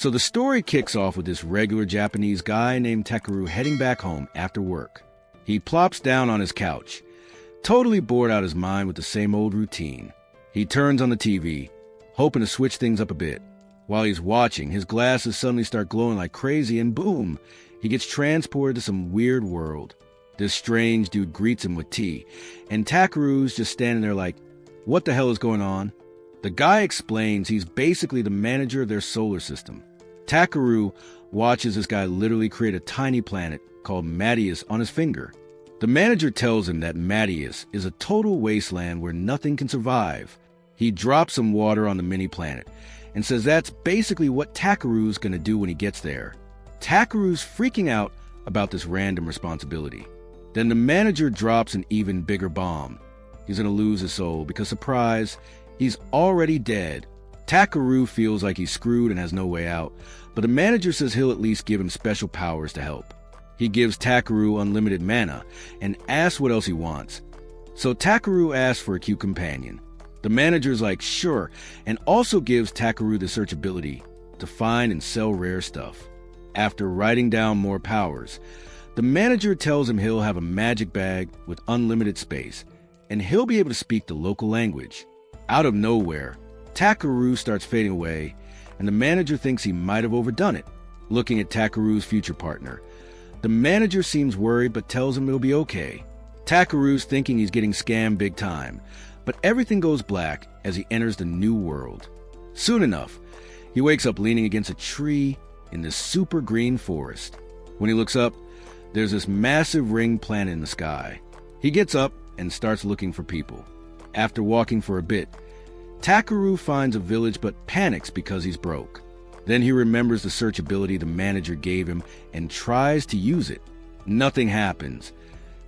So the story kicks off with this regular Japanese guy named Takaroo heading back home after work. He plops down on his couch, totally bored out his mind with the same old routine. He turns on the TV, hoping to switch things up a bit. While he's watching, his glasses suddenly start glowing like crazy, and boom, he gets transported to some weird world. This strange dude greets him with tea, and Takaroo's just standing there like, what the hell is going on? The guy explains he's basically the manager of their solar system. Takaroo watches this guy literally create a tiny planet called Mattius on his finger. The manager tells him that Mattius is a total wasteland where nothing can survive. He drops some water on the mini-planet and says that's basically what Takaroo's going to do when he gets there. Takaroo's freaking out about this random responsibility. Then the manager drops an even bigger bomb. He's going to lose his soul because, surprise, he's already dead. Takaroo feels like he's screwed and has no way out, but the manager says he'll at least give him special powers to help. He gives Takaroo unlimited mana and asks what else he wants. So Takaroo asks for a cute companion. The manager's like, sure, and also gives Takaroo the search ability to find and sell rare stuff. After writing down more powers, the manager tells him he'll have a magic bag with unlimited space, and he'll be able to speak the local language. Out of nowhere, Takaroo starts fading away, and the manager thinks he might have overdone it. Looking at Takaroo's future partner, the manager seems worried but tells him it'll be okay. Takaroo's thinking he's getting scammed big time, but everything goes black as he enters the new world. Soon enough, he wakes up leaning against a tree in this super green forest. When he looks up, there's this massive ring planet in the sky. He gets up and starts looking for people. After walking for a bit, Takaroo finds a village but panics because he's broke. Then he remembers the search ability the manager gave him and tries to use it. Nothing happens,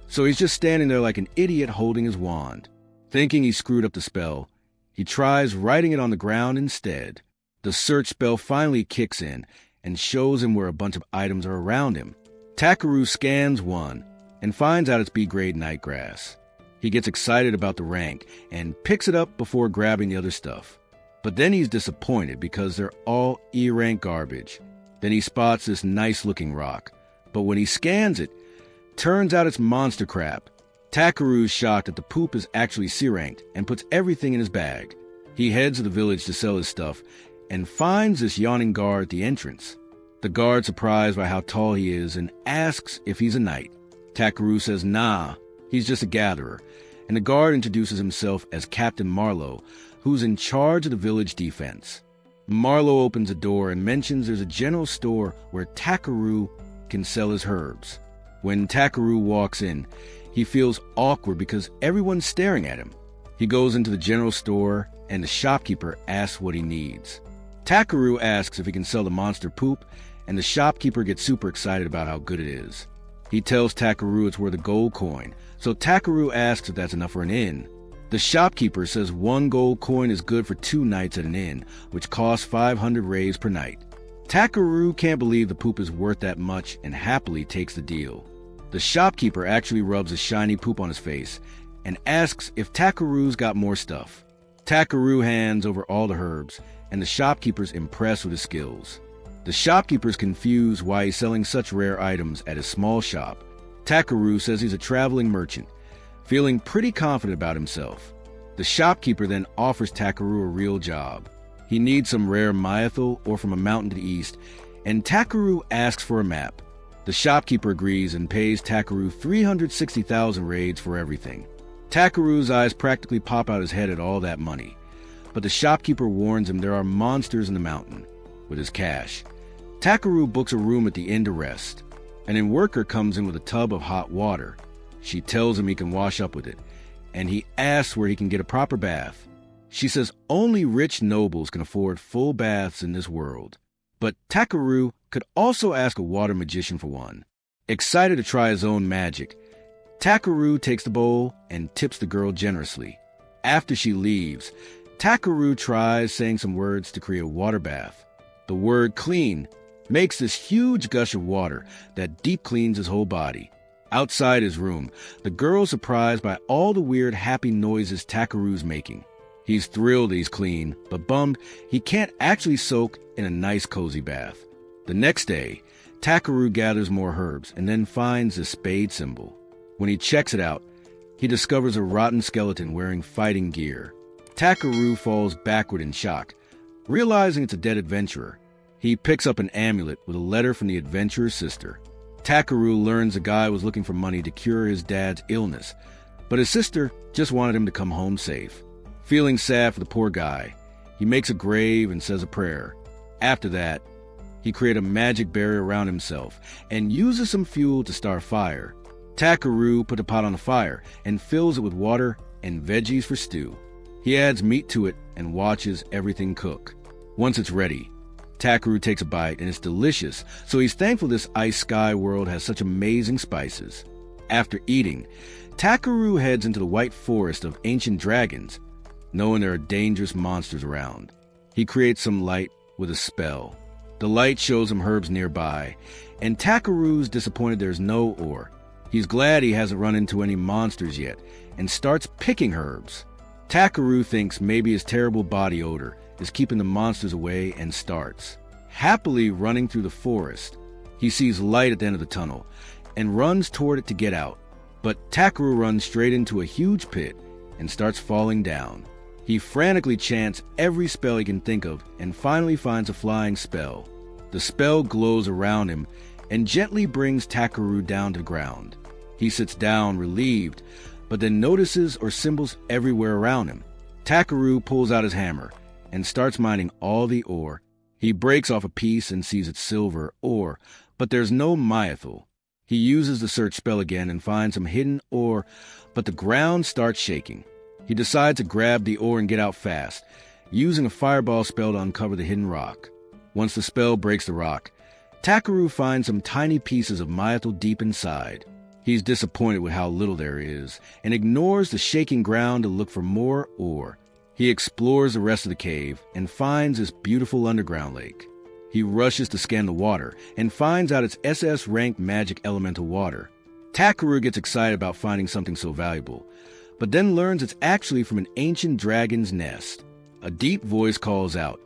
so he's just standing there like an idiot holding his wand. Thinking he screwed up the spell, he tries writing it on the ground instead. The search spell finally kicks in and shows him where a bunch of items are around him. Takaroo scans one and finds out it's B-grade nightgrass. He gets excited about the rank and picks it up before grabbing the other stuff. But then he's disappointed because they're all E-rank garbage. Then he spots this nice-looking rock, but when he scans it, turns out it's monster crap. Takaroo's shocked that the poop is actually C-ranked and puts everything in his bag. He heads to the village to sell his stuff and finds this yawning guard at the entrance. The guard's surprised by how tall he is and asks if he's a knight. Takaroo says nah, he's just a gatherer, and the guard introduces himself as Captain Marlowe, who's in charge of the village defense. Marlowe opens a door and mentions there's a general store where Takaroo can sell his herbs. When Takaroo walks in, he feels awkward because everyone's staring at him. He goes into the general store and the shopkeeper asks what he needs. Takaroo asks if he can sell the monster poop, and the shopkeeper gets super excited about how good it is. He tells Takaroo it's worth a gold coin, so Takaroo asks if that's enough for an inn. The shopkeeper says 1 gold coin is good for 2 nights at an inn, which costs 500 rays per night. Takaroo can't believe the poop is worth that much and happily takes the deal. The shopkeeper actually rubs a shiny poop on his face and asks if Takaroo's got more stuff. Takaroo hands over all the herbs, and the shopkeeper's impressed with his skills. The shopkeeper's confused why he's selling such rare items at his small shop. Takaroo says he's a traveling merchant, feeling pretty confident about himself. The shopkeeper then offers Takaroo a real job. He needs some rare myethil ore from a mountain to the east, and Takaroo asks for a map. The shopkeeper agrees and pays Takaroo 360,000 raids for everything. Takaroo's eyes practically pop out his head at all that money, but the shopkeeper warns him there are monsters in the mountain. With his cash, Takaroo books a room at the inn to rest. An inn worker comes in with a tub of hot water. She tells him he can wash up with it, and he asks where he can get a proper bath. She says only rich nobles can afford full baths in this world. But Takaroo could also ask a water magician for one. Excited to try his own magic, Takaroo takes the bowl and tips the girl generously. After she leaves, Takaroo tries saying some words to create a water bath. The word clean makes this huge gush of water that deep cleans his whole body. Outside his room, the girl's surprised by all the weird happy noises Takaroo's making. He's thrilled he's clean, but bummed he can't actually soak in a nice cozy bath. The next day, Takaroo gathers more herbs and then finds the spade symbol. When he checks it out, he discovers a rotten skeleton wearing fighting gear. Takaroo falls backward in shock. Realizing it's a dead adventurer, he picks up an amulet with a letter from the adventurer's sister. Takaroo learns the guy was looking for money to cure his dad's illness, but his sister just wanted him to come home safe. Feeling sad for the poor guy, he makes a grave and says a prayer. After that, he creates a magic barrier around himself and uses some fuel to start a fire. Takaroo puts a pot on the fire and fills it with water and veggies for stew. He adds meat to it and watches everything cook. Once it's ready, Takaroo takes a bite and it's delicious, so he's thankful this isekai world has such amazing spices. After eating, Takaroo heads into the white forest of ancient dragons, knowing there are dangerous monsters around. He creates some light with a spell. The light shows him herbs nearby, and Takaroo's disappointed there's no ore. He's glad he hasn't run into any monsters yet, and starts picking herbs. Takaroo thinks maybe his terrible body odor is keeping the monsters away and starts happily running through the forest. He sees light at the end of the tunnel and runs toward it to get out, but Takaroo runs straight into a huge pit and starts falling down. He frantically chants every spell he can think of and finally finds a flying spell. The spell glows around him and gently brings Takaroo down to the ground. He sits down, relieved, but then notices symbols everywhere around him. Takaroo pulls out his hammer and starts mining all the ore. He breaks off a piece and sees it's silver ore, but there's no myethil. He uses the search spell again and finds some hidden ore, but the ground starts shaking. He decides to grab the ore and get out fast, using a fireball spell to uncover the hidden rock. Once the spell breaks the rock, Takaroo finds some tiny pieces of myethil deep inside. He's disappointed with how little there is, and ignores the shaking ground to look for more ore. He explores the rest of the cave and finds this beautiful underground lake. He rushes to scan the water and finds out it's SS-ranked magic elemental water. Takaroo gets excited about finding something so valuable, but then learns it's actually from an ancient dragon's nest. A deep voice calls out,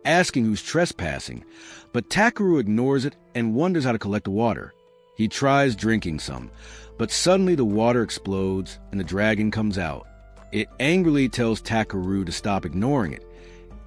asking who's trespassing, but Takaroo ignores it and wonders how to collect the water. He tries drinking some, but suddenly the water explodes and the dragon comes out. It angrily tells Takaroo to stop ignoring it,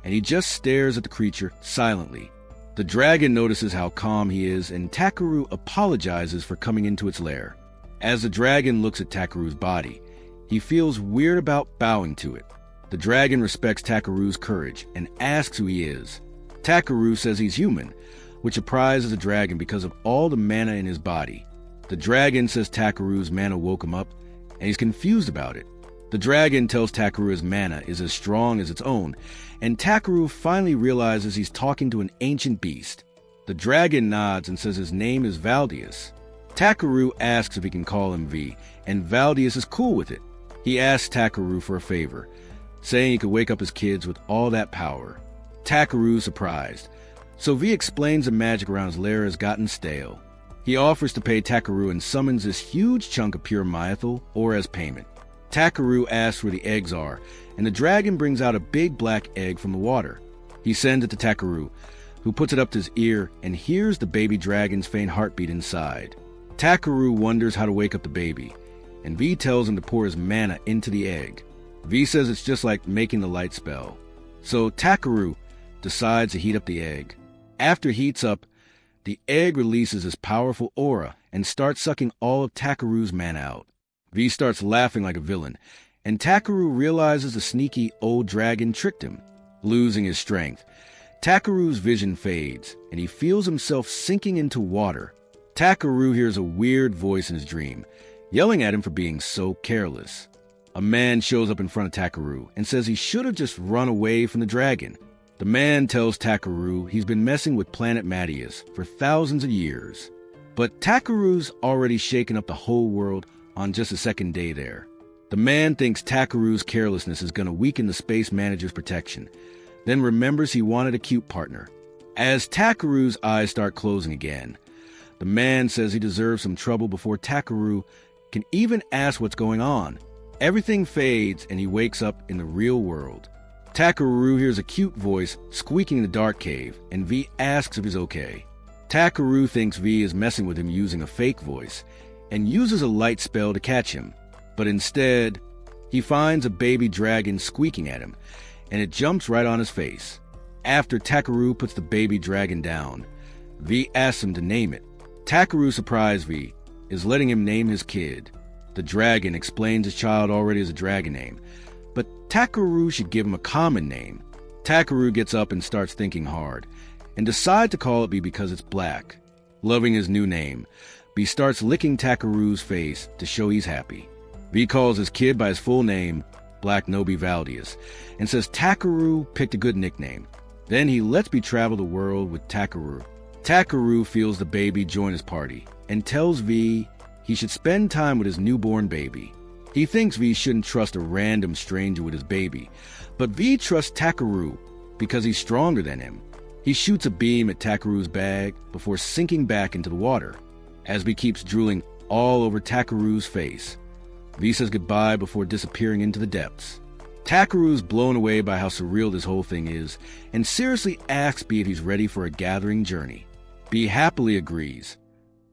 and he just stares at the creature silently. The dragon notices how calm he is, and Takaroo apologizes for coming into its lair. As the dragon looks at Takaroo's body, he feels weird about bowing to it. The dragon respects Takaroo's courage and asks who he is. Takaroo says he's human, which surprises the dragon because of all the mana in his body. The dragon says Takaroo's mana woke him up, and he's confused about it. The dragon tells Takaroo his mana is as strong as its own, and Takaroo finally realizes he's talking to an ancient beast. The dragon nods and says his name is Valdius. Takaroo asks if he can call him V, and Valdius is cool with it. He asks Takaroo for a favor, saying he could wake up his kids with all that power. Takaroo's surprised, so V explains the magic around his lair has gotten stale. He offers to pay Takaroo and summons this huge chunk of pure myethil ore as payment. Takaroo asks where the eggs are, and the dragon brings out a big black egg from the water. He sends it to Takaroo, who puts it up to his ear and hears the baby dragon's faint heartbeat inside. Takaroo wonders how to wake up the baby, and V tells him to pour his mana into the egg. V says it's just like making the light spell. So Takaroo decides to heat up the egg. After it heats up, the egg releases this powerful aura and starts sucking all of Takaroo's mana out. V starts laughing like a villain, and Takaroo realizes the sneaky old dragon tricked him. Losing his strength, Takaroo's vision fades, and he feels himself sinking into water. Takaroo hears a weird voice in his dream, yelling at him for being so careless. A man shows up in front of Takaroo and says he should have just run away from the dragon. The man tells Takaroo he's been messing with planet Mattius for thousands of years. But Takaroo's already shaken up the whole world on just the second day there. The man thinks Takaroo's carelessness is going to weaken the space manager's protection, then remembers he wanted a cute partner. As Takaroo's eyes start closing again, the man says he deserves some trouble before Takaroo can even ask what's going on. Everything fades and he wakes up in the real world. Takaroo hears a cute voice squeaking in the dark cave, and V asks if he's okay. Takaroo thinks V is messing with him using a fake voice, and uses a light spell to catch him, but instead, he finds a baby dragon squeaking at him, and it jumps right on his face. After Takaroo puts the baby dragon down, V asks him to name it. Takaroo, surprised V, is letting him name his kid. The dragon explains his child already has a dragon name, but Takaroo should give him a common name. Takaroo gets up and starts thinking hard, and decides to call it B because it's black. Loving his new name, B starts licking Takaroo's face to show he's happy. V calls his kid by his full name, Black Nobi Valdius, and says Takaroo picked a good nickname. Then he lets B travel the world with Takaroo. Takaroo feels the baby join his party, and tells V he should spend time with his newborn baby. He thinks V shouldn't trust a random stranger with his baby, but V trusts Takaroo because he's stronger than him. He shoots a beam at Takaroo's bag before sinking back into the water, as V keeps drooling all over Takaroo's face. V says goodbye before disappearing into the depths. Takaroo's blown away by how surreal this whole thing is, and seriously asks B if he's ready for a gathering journey. B happily agrees,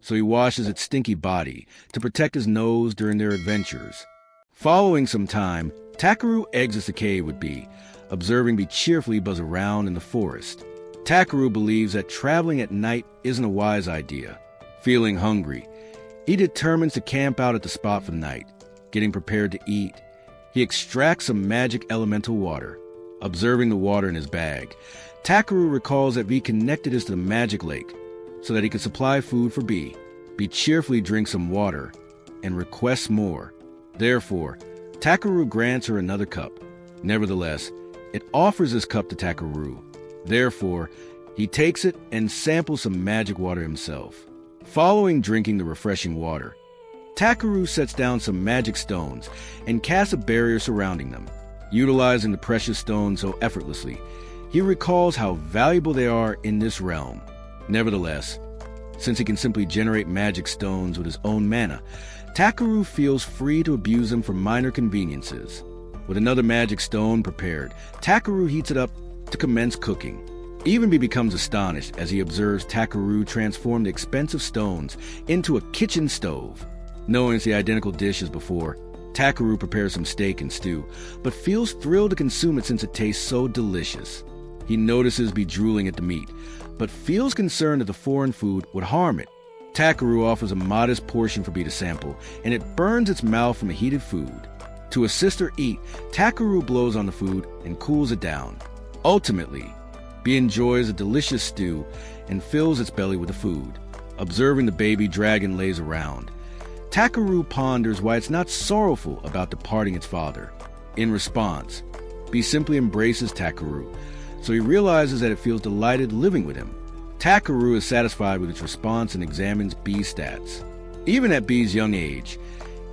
so he washes its stinky body to protect his nose during their adventures. Following some time, Takaroo exits the cave with B, observing B cheerfully buzz around in the forest. Takaroo believes that traveling at night isn't a wise idea. Feeling hungry, he determines to camp out at the spot for the night. Getting prepared to eat, he extracts some magic elemental water. Observing the water in his bag, Takaroo recalls that V connected this to the magic lake so that he could supply food for B. B cheerfully drinks some water and requests more. Therefore, Takaroo grants her another cup. Nevertheless, it offers this cup to Takaroo. Therefore, he takes it and samples some magic water himself. Following drinking the refreshing water, Takaroo sets down some magic stones and casts a barrier surrounding them. Utilizing the precious stones so effortlessly, he recalls how valuable they are in this realm. Nevertheless, since he can simply generate magic stones with his own mana, Takaroo feels free to abuse them for minor conveniences. With another magic stone prepared, Takaroo heats it up to commence cooking. Even B becomes astonished as he observes Takaroo transform the expensive stones into a kitchen stove. Knowing it's the identical dish as before, Takaroo prepares some steak and stew, but feels thrilled to consume it since it tastes so delicious. He notices B drooling at the meat, but feels concerned that the foreign food would harm it. Takaroo offers a modest portion for B to sample, and it burns its mouth from the heated food. To assist her eat, Takaroo blows on the food and cools it down. Ultimately, B enjoys a delicious stew and fills its belly with the food. Observing the baby dragon lays around, Takaroo ponders why it's not sorrowful about departing its father. In response, B simply embraces Takaroo, so he realizes that it feels delighted living with him. Takaroo is satisfied with its response and examines B's stats. Even at B's young age,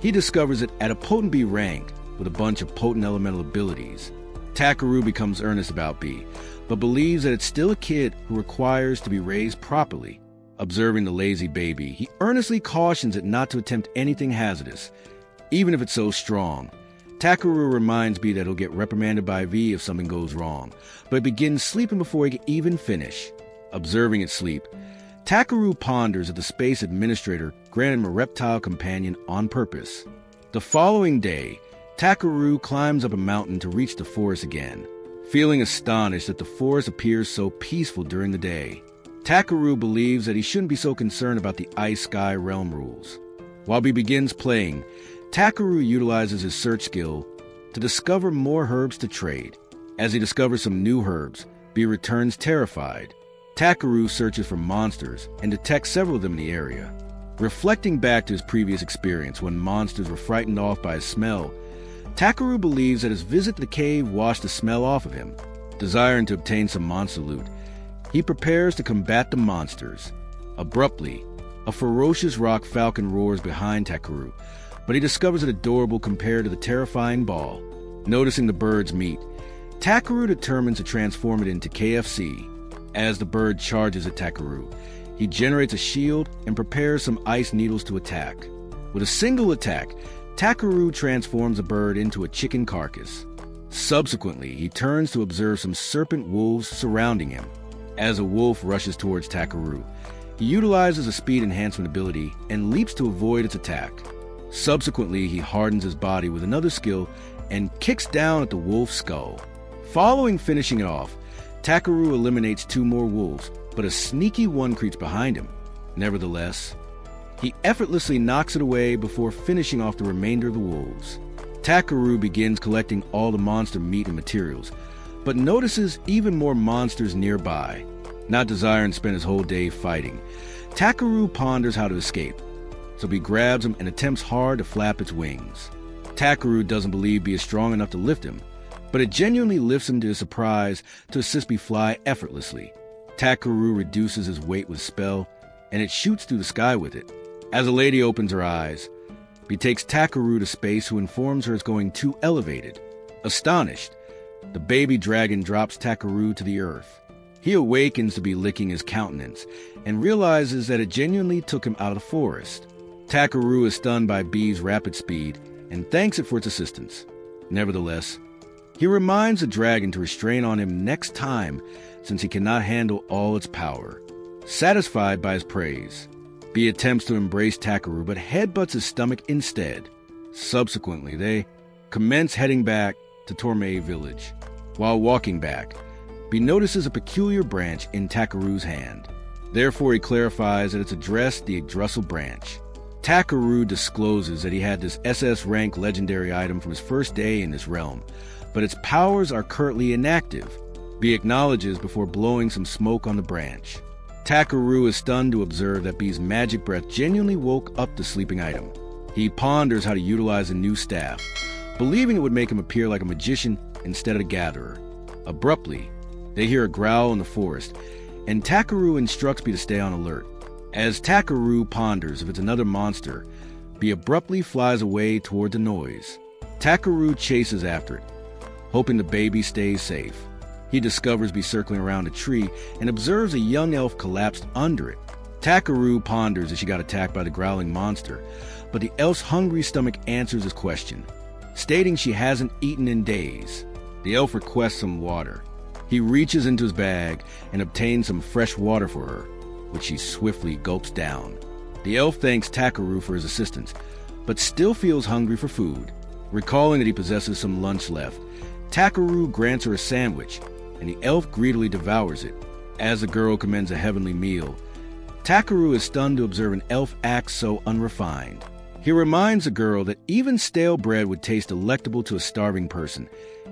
he discovers it at a potent B rank with a bunch of potent elemental abilities. Takaroo becomes earnest about B, but believes that it's still a kid who requires to be raised properly. Observing the lazy baby, he earnestly cautions it not to attempt anything hazardous, even if it's so strong. Takaroo reminds B that he'll get reprimanded by V if something goes wrong, but it begins sleeping before he can even finish. Observing its sleep, Takaroo ponders that the space administrator granted him a reptile companion on purpose. The following day, Takaroo climbs up a mountain to reach the forest again, feeling astonished that the forest appears so peaceful during the day. Takaroo believes that he shouldn't be so concerned about the isekai realm rules. While B begins playing, Takaroo utilizes his search skill to discover more herbs to trade. As he discovers some new herbs, B returns terrified. Takaroo searches for monsters and detects several of them in the area. Reflecting back to his previous experience when monsters were frightened off by his smell, Takaroo believes that his visit to the cave washed the smell off of him. Desiring to obtain some monster loot, he prepares to combat the monsters. Abruptly, a ferocious rock falcon roars behind Takaroo, but he discovers it adorable compared to the terrifying ball. Noticing the bird's meat, Takaroo determines to transform it into KFC. As the bird charges at Takaroo, he generates a shield and prepares some ice needles to attack. With a single attack, Takaroo transforms the bird into a chicken carcass. Subsequently, he turns to observe some serpent wolves surrounding him. As a wolf rushes towards Takaroo, he utilizes a speed enhancement ability and leaps to avoid its attack. Subsequently, he hardens his body with another skill and kicks down at the wolf's skull. Following finishing it off, Takaroo eliminates 2 more wolves, but a sneaky one creeps behind him. Nevertheless, he effortlessly knocks it away before finishing off the remainder of the wolves. Takaroo begins collecting all the monster meat and materials, but notices even more monsters nearby. Not desiring to spend his whole day fighting, Takaroo ponders how to escape, so he grabs him and attempts hard to flap its wings. Takaroo doesn't believe Bee is strong enough to lift him, but it genuinely lifts him to his surprise to assist Bee fly effortlessly. Takaroo reduces his weight with spell, and it shoots through the sky with it. As a lady opens her eyes, Bee takes Takaroo to space, who informs her it's going too elevated. Astonished, the baby dragon drops Takaroo to the earth. He awakens to be licking his countenance and realizes that it genuinely took him out of the forest. Takaroo is stunned by Bee's rapid speed and thanks it for its assistance. Nevertheless, he reminds the dragon to restrain on him next time, since he cannot handle all its power. Satisfied by his praise, Bee attempts to embrace Takaroo but headbutts his stomach instead. Subsequently, they commence heading back to Tormei village. While walking back, Bee notices a peculiar branch in Takaroo's hand. Therefore, he clarifies that it's addressed the Yggdrasil branch. Takaroo discloses that he had this SS rank legendary item from his first day in this realm, but its powers are currently inactive. Bee acknowledges before blowing some smoke on the branch. Takaroo is stunned to observe that Bee's magic breath genuinely woke up the sleeping item. He ponders how to utilize a new staff, believing it would make him appear like a magician instead of a gatherer. Abruptly, they hear a growl in the forest, and Takaroo instructs Bee to stay on alert. As Takaroo ponders if it's another monster, Bee abruptly flies away toward the noise. Takaroo chases after it, hoping the baby stays safe. He discovers Bee circling around a tree and observes a young elf collapsed under it. Takaroo ponders if she got attacked by the growling monster, but the elf's hungry stomach answers his question, stating she hasn't eaten in days. The elf requests some water. He reaches into his bag and obtains some fresh water for her, which she swiftly gulps down. The elf thanks Takaroo for his assistance, but still feels hungry for food. Recalling that he possesses some lunch left, Takaroo grants her a sandwich, and the elf greedily devours it. As the girl commends a heavenly meal, Takaroo is stunned to observe an elf act so unrefined. He reminds the girl that even stale bread would taste delectable to a starving person,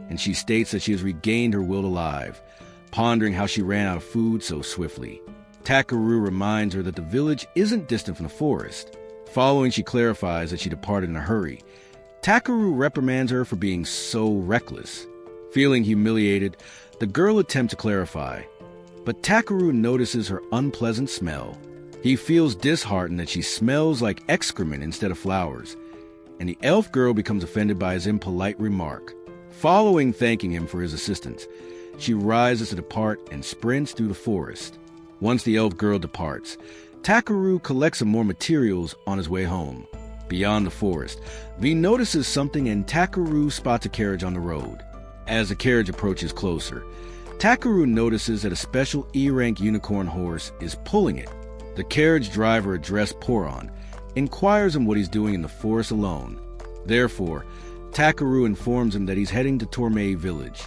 and she states that she has regained her will to live, pondering how she ran out of food so swiftly. Takaroo reminds her that the village isn't distant from the forest. Following, she clarifies that she departed in a hurry. Takaroo reprimands her for being so reckless. Feeling humiliated, the girl attempts to clarify, but Takaroo notices her unpleasant smell. He feels disheartened that she smells like excrement instead of flowers, and the elf girl becomes offended by his impolite remark. Following thanking him for his assistance, she rises to depart and sprints through the forest. Once the elf girl departs, Takaroo collects some more materials on his way home. Beyond the forest, V notices something and Takaroo spots a carriage on the road. As the carriage approaches closer, Takaroo notices that a special E-rank unicorn horse is pulling it. The carriage driver, addressed Poron, inquires him what he's doing in the forest alone. Therefore, Takaroo informs him that he's heading to Tormei village.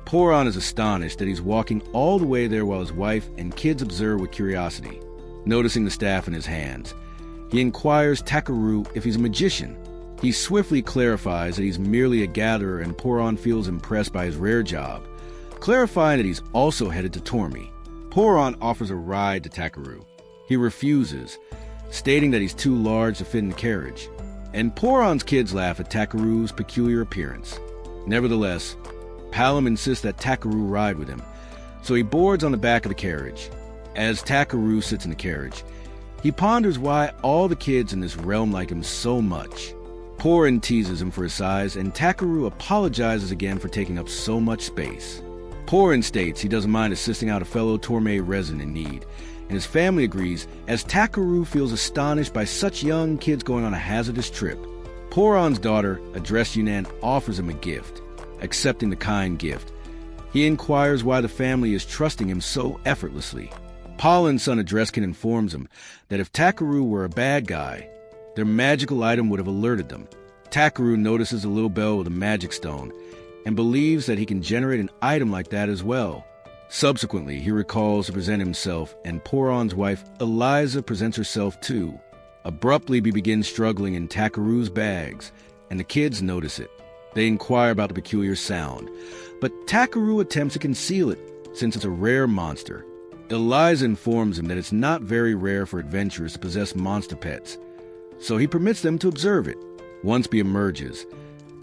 Poron is astonished that he's walking all the way there while his wife and kids observe with curiosity. Noticing the staff in his hands, he inquires Takaroo if he's a magician. He swiftly clarifies that he's merely a gatherer, and Poron feels impressed by his rare job, clarifying that he's also headed to Tormei. Poron offers a ride to Takaroo. He refuses, stating that he's too large to fit in the carriage, and Poron's kids laugh at Takaroo's peculiar appearance. Nevertheless, Palom insists that Takaroo ride with him, so he boards on the back of the carriage. As Takaroo sits in the carriage, he ponders why all the kids in this realm like him so much. Poron teases him for his size, and Takaroo apologizes again for taking up so much space. Poron states he doesn't mind assisting out a fellow Tormei resident in need, and his family agrees, as Takaroo feels astonished by such young kids going on a hazardous trip. Poron's daughter, addressed Yunnan, offers him a gift, accepting the kind gift. He inquires why the family is trusting him so effortlessly. Pollen's son Adreskin informs him that if Takaroo were a bad guy, their magical item would have alerted them. Takaroo notices a little bell with a magic stone and believes that he can generate an item like that as well. Subsequently, he recalls to present himself, and Poron's wife, Eliza, presents herself too. Abruptly, he begins struggling in Takaroo's bags, and the kids notice it. They inquire about the peculiar sound, but Takaroo attempts to conceal it since it's a rare monster. Eliza informs him that it's not very rare for adventurers to possess monster pets, so he permits them to observe it. Once Bee emerges,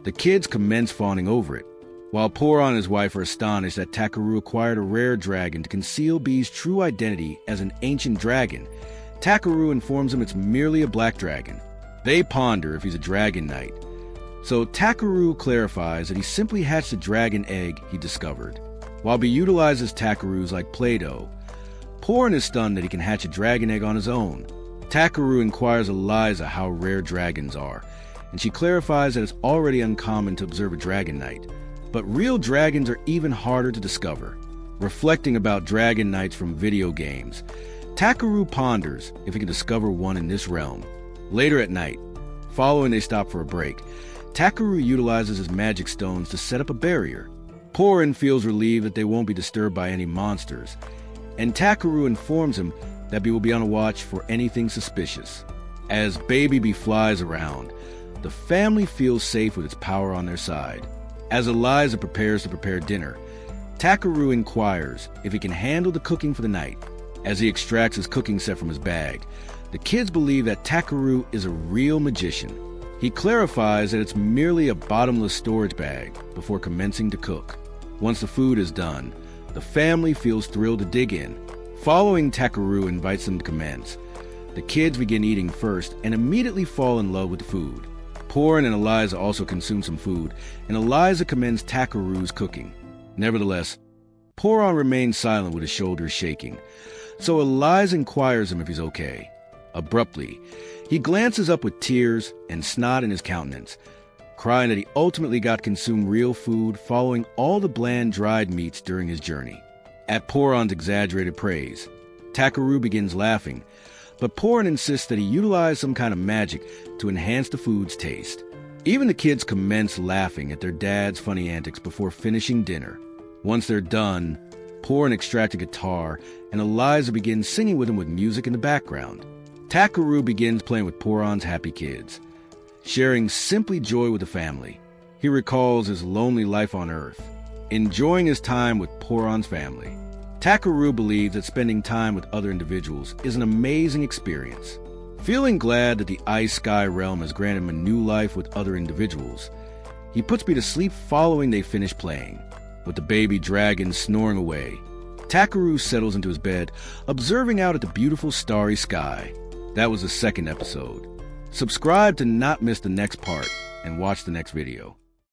the kids commence fawning over it. While Poron and his wife are astonished that Takaroo acquired a rare dragon to conceal Bee's true identity as an ancient dragon, Takaroo informs them it's merely a black dragon. They ponder if he's a dragon knight, so Takaroo clarifies that he simply hatched a dragon egg he discovered. While Bee utilizes Takaroos like Play-Doh, Poron is stunned that he can hatch a dragon egg on his own. Takaroo inquires Eliza how rare dragons are, and she clarifies that it's already uncommon to observe a dragon knight. But real dragons are even harder to discover. Reflecting about dragon knights from video games, Takaroo ponders if he can discover one in this realm. Later at night, following they stop for a break, Takaroo utilizes his magic stones to set up a barrier. Poron feels relieved that they won't be disturbed by any monsters, and Takaroo informs him that Bee will be on a watch for anything suspicious. As Baby Bee flies around, the family feels safe with its power on their side. As Eliza prepares to prepare dinner, Takaroo inquires if he can handle the cooking for the night. As he extracts his cooking set from his bag, the kids believe that Takaroo is a real magician. He clarifies that it's merely a bottomless storage bag before commencing to cook. Once the food is done, the family feels thrilled to dig in. Following, Takaroo invites them to commence. The kids begin eating first and immediately fall in love with the food. Poron and Eliza also consume some food, and Eliza commends Takaroo's cooking. Nevertheless, Poron remains silent with his shoulders shaking, so Eliza inquires him if he's okay. Abruptly, he glances up with tears and snot in his countenance, crying that he ultimately got to consume real food following all the bland dried meats during his journey. At Poron's exaggerated praise, Takaroo begins laughing, but Poron insists that he utilize some kind of magic to enhance the food's taste. Even the kids commence laughing at their dad's funny antics before finishing dinner. Once they're done, Poron extracts a guitar, and Eliza begins singing with him with music in the background. Takaroo begins playing with Poron's happy kids, sharing simply joy with the family. He recalls his lonely life on Earth, enjoying his time with Poron's family. Takaroo believes that spending time with other individuals is an amazing experience. Feeling glad that the isekai realm has granted him a new life with other individuals, he puts Bee to sleep following they finish playing. With the baby dragon snoring away, Takaroo settles into his bed, observing out at the beautiful starry sky. That was the second episode. Subscribe to not miss the next part and watch the next video.